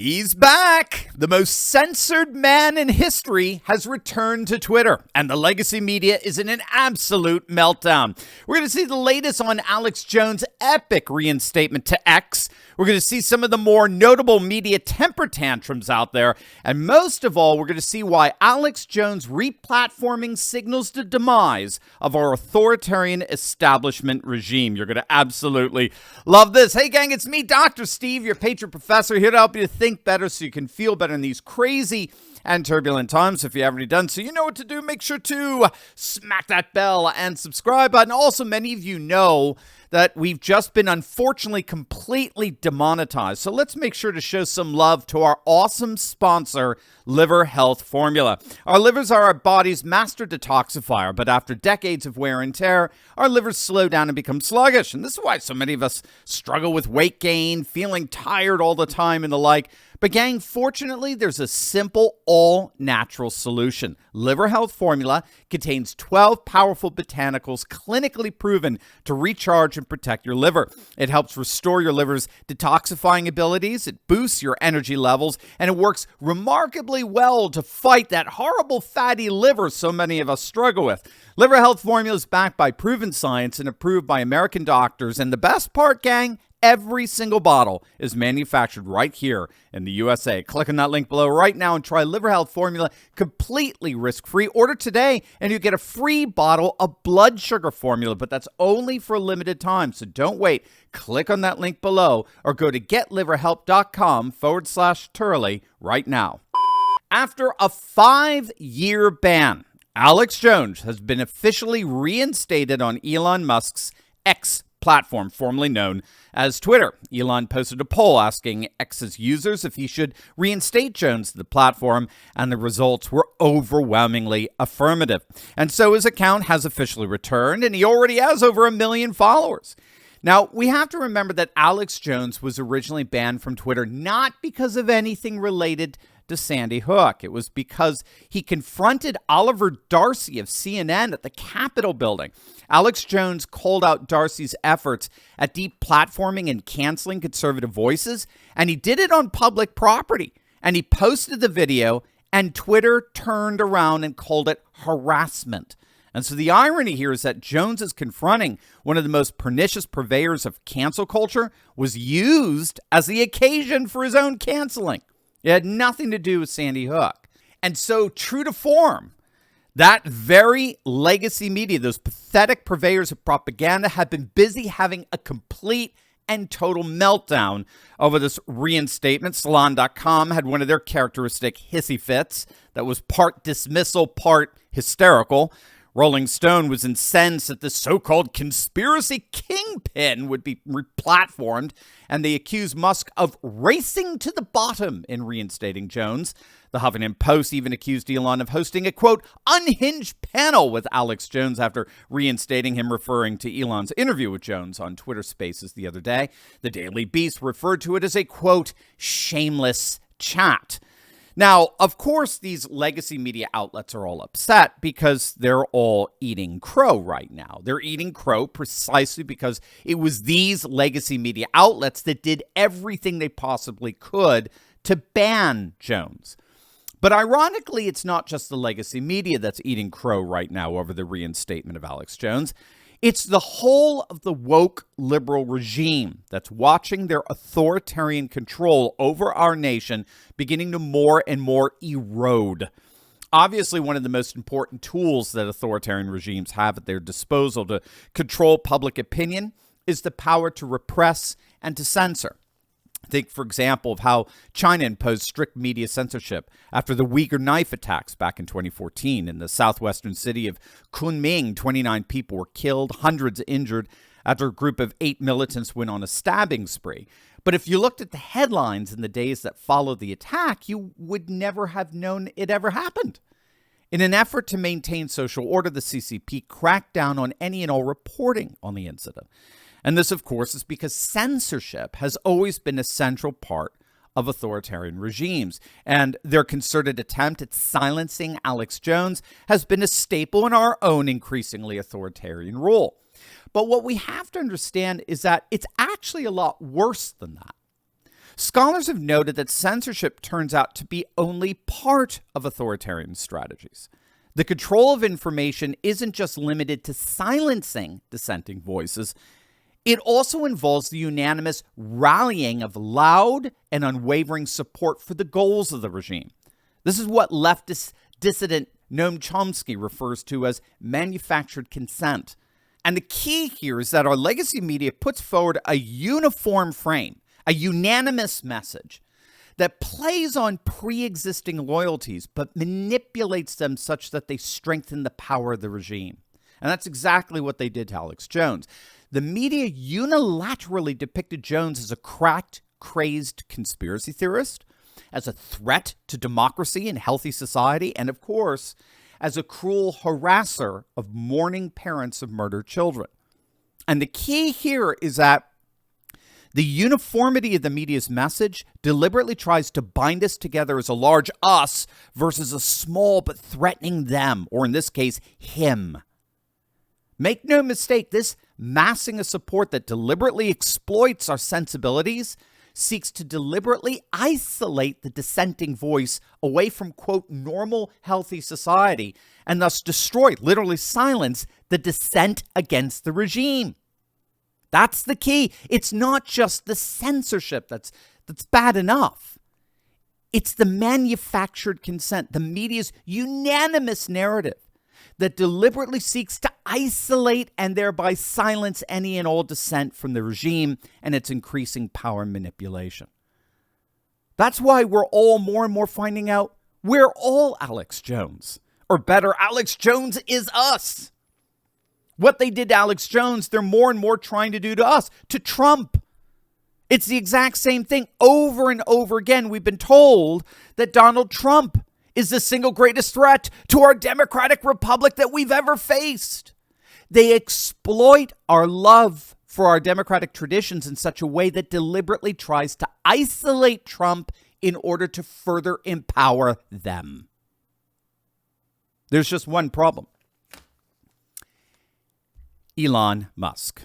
He's back! The most censored man in history has returned to Twitter, and the legacy media is in an absolute meltdown. We're going to see the latest on Alex Jones' epic reinstatement to X. We're going to see some of the more notable media temper tantrums out there, and most of all, we're going to see why Alex Jones' replatforming signals the demise of our authoritarian establishment regime. You're going to absolutely love this. Hey gang, it's me, Dr. Steve, your patron professor, here to help you think better so you can feel better in these crazy and turbulent times. If you haven't already done so, you know what to do. Make sure to smack that bell and subscribe button. Also, many of you know that we've just been unfortunately completely demonetized. So let's make sure to show some love to our awesome sponsor, Liver Health Formula. Our livers are our body's master detoxifier, but after decades of wear and tear, our livers slow down and become sluggish. And this is why so many of us struggle with weight gain, feeling tired all the time and the like. But gang, fortunately, there's a simple, all-natural solution. Liver Health Formula contains 12 powerful botanicals clinically proven to recharge and protect your liver. It helps restore your liver's detoxifying abilities, it boosts your energy levels, and it works remarkably well to fight that horrible fatty liver so many of us struggle with. Liver Health Formula is backed by proven science and approved by American doctors. And the best part, gang, every single bottle is manufactured right here in the USA. Click on that link below right now and try Liver Health Formula completely risk-free. Order today and you get a free bottle of blood sugar formula, but that's only for a limited time, so don't wait. Click on that link below or go to getliverhelp.com/Turley right now. After a 5-year ban, Alex Jones has been officially reinstated on Elon Musk's X platform, formerly known as Twitter. Elon posted a poll asking X's users if he should reinstate Jones to the platform, and the results were overwhelmingly affirmative. And so his account has officially returned, and he already has over 1 million followers. Now, we have to remember that Alex Jones was originally banned from Twitter not because of anything related to Sandy Hook. It was because he confronted Oliver Darcy of CNN at the Capitol building. Alex Jones called out Darcy's efforts at deplatforming and canceling conservative voices, and he did it on public property. And he posted the video, and Twitter turned around and called it harassment. And so the irony here is that Jones is confronting one of the most pernicious purveyors of cancel culture was used as the occasion for his own canceling. It had nothing to do with Sandy Hook. And so, true to form, that very legacy media, those pathetic purveyors of propaganda, have been busy having a complete and total meltdown over this reinstatement. Salon.com had one of their characteristic hissy fits that was part dismissal, part hysterical. Rolling Stone was incensed that the so-called conspiracy kingpin would be replatformed, and they accused Musk of racing to the bottom in reinstating Jones. The Huffington Post even accused Elon of hosting a, quote, unhinged panel with Alex Jones after reinstating him, referring to Elon's interview with Jones on Twitter Spaces the other day. The Daily Beast referred to it as a, quote, shameless chat. Now, of course, these legacy media outlets are all upset because they're all eating crow right now. They're eating crow precisely because it was these legacy media outlets that did everything they possibly could to ban Jones. But ironically, it's not just the legacy media that's eating crow right now over the reinstatement of Alex Jones. It's the whole of the woke liberal regime that's watching their authoritarian control over our nation beginning to more and more erode. Obviously, one of the most important tools that authoritarian regimes have at their disposal to control public opinion is the power to repress and to censor. Think, for example, of how China imposed strict media censorship after the Uyghur knife attacks back in 2014. In the southwestern city of Kunming, 29 people were killed, hundreds injured after a group of 8 militants went on a stabbing spree. But if you looked at the headlines in the days that followed the attack, you would never have known it ever happened. In an effort to maintain social order, the CCP cracked down on any and all reporting on the incident. And this, of course, is because censorship has always been a central part of authoritarian regimes. And their concerted attempt at silencing Alex Jones has been a staple in our own increasingly authoritarian rule. But what we have to understand is that it's actually a lot worse than that. Scholars have noted that censorship turns out to be only part of authoritarian strategies. The control of information isn't just limited to silencing dissenting voices. It also involves the unanimous rallying of loud and unwavering support for the goals of the regime. This is what leftist dissident Noam Chomsky refers to as manufactured consent. And the key here is that our legacy media puts forward a uniform frame, a unanimous message that plays on pre-existing loyalties but manipulates them such that they strengthen the power of the regime. And that's exactly what they did to Alex Jones. The media unilaterally depicted Jones as a cracked, crazed conspiracy theorist, as a threat to democracy and healthy society, and of course, as a cruel harasser of mourning parents of murdered children. And the key here is that the uniformity of the media's message deliberately tries to bind us together as a large us versus a small but threatening them, or in this case, him. Make no mistake, this massing of support that deliberately exploits our sensibilities seeks to deliberately isolate the dissenting voice away from, quote, normal, healthy society, and thus destroy, literally silence, the dissent against the regime. That's the key. It's not just the censorship that's bad enough. It's the manufactured consent, the media's unanimous narrative that deliberately seeks to isolate and thereby silence any and all dissent from the regime and its increasing power and manipulation. That's why we're all more and more finding out we're all Alex Jones. Or better, Alex Jones is us. What they did to Alex Jones, they're more and more trying to do to us, to Trump. It's the exact same thing over and over again. We've been told that Donald Trump is the single greatest threat to our democratic republic that we've ever faced. They exploit our love for our democratic traditions in such a way that deliberately tries to isolate Trump in order to further empower them. There's just one problem. Elon Musk.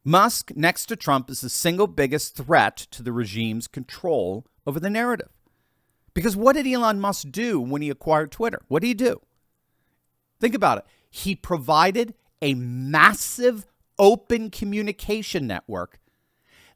Musk, next to Trump, is the single biggest threat to the regime's control over the narrative. Because what did Elon Musk do when he acquired Twitter? What did he do? Think about it. He provided a massive open communication network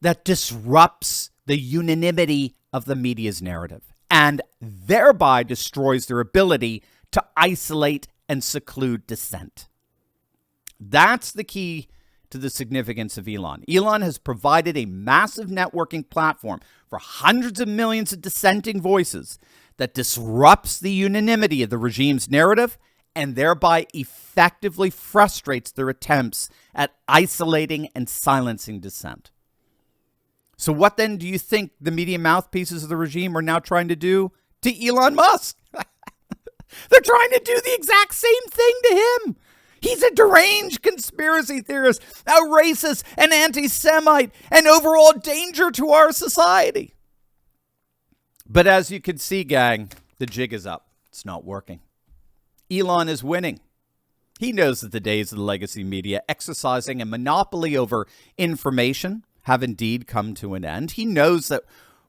that disrupts the unanimity of the media's narrative and thereby destroys their ability to isolate and seclude dissent. That's the key to the significance of Elon. Elon has provided a massive networking platform for hundreds of millions of dissenting voices that disrupts the unanimity of the regime's narrative and thereby effectively frustrates their attempts at isolating and silencing dissent. So what then do you think the media mouthpieces of the regime are now trying to do to Elon Musk? They're trying to do the exact same thing to him. He's a deranged conspiracy theorist, a racist, an anti-Semite, an overall danger to our society. But as you can see, gang, the jig is up. It's not working. Elon is winning. He knows that the days of the legacy media exercising a monopoly over information have indeed come to an end. He knows that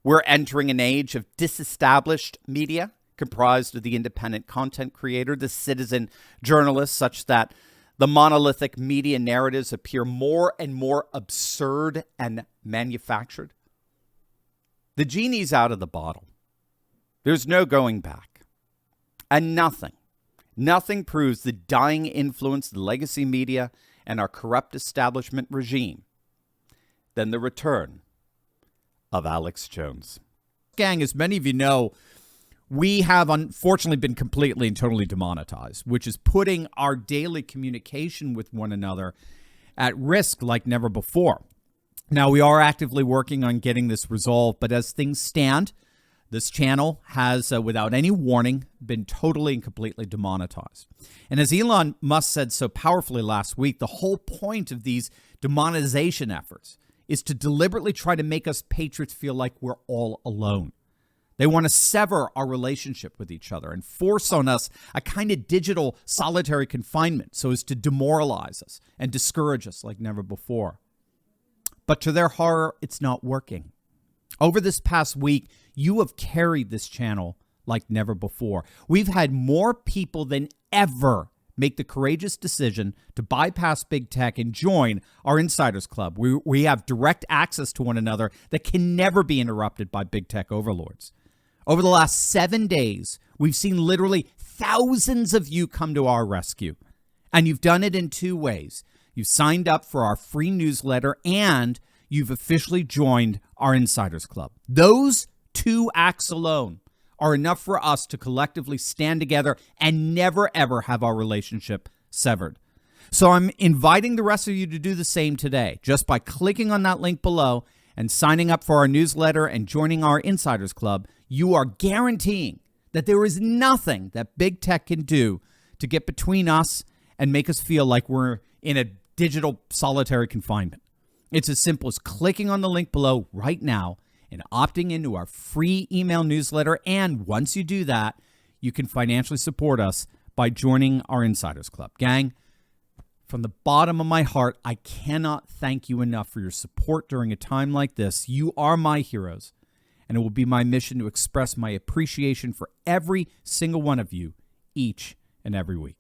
we're entering an age of disestablished media, comprised of the independent content creator, the citizen journalist, such that the monolithic media narratives appear more and more absurd and manufactured. The genie's out of the bottle. There's no going back. And nothing proves the dying influence of the legacy media and our corrupt establishment regime than the return of Alex Jones. Gang, as many of you know, we have unfortunately been completely and totally demonetized, which is putting our daily communication with one another at risk like never before. Now, we are actively working on getting this resolved, but as things stand, this channel has, without any warning, been totally and completely demonetized. And as Elon Musk said so powerfully last week, the whole point of these demonetization efforts is to deliberately try to make us patriots feel like we're all alone. They want to sever our relationship with each other and force on us a kind of digital solitary confinement so as to demoralize us and discourage us like never before. But to their horror, it's not working. Over this past week, you have carried this channel like never before. We've had more people than ever make the courageous decision to bypass big tech and join our Insiders Club. We have direct access to one another that can never be interrupted by big tech overlords. Over the last 7 days, we've seen literally thousands of you come to our rescue. And you've done it in two ways. You've signed up for our free newsletter and you've officially joined our Insiders Club. Those two acts alone are enough for us to collectively stand together and never, ever have our relationship severed. So I'm inviting the rest of you to do the same today, just by clicking on that link below and signing up for our newsletter and joining our Insiders Club. You are guaranteeing that there is nothing that big tech can do to get between us and make us feel like we're in a digital solitary confinement. It's as simple as clicking on the link below right now and opting into our free email newsletter. And once you do that, you can financially support us by joining our Insiders Club. Gang, from the bottom of my heart, I cannot thank you enough for your support during a time like this. You are my heroes, and it will be my mission to express my appreciation for every single one of you each and every week.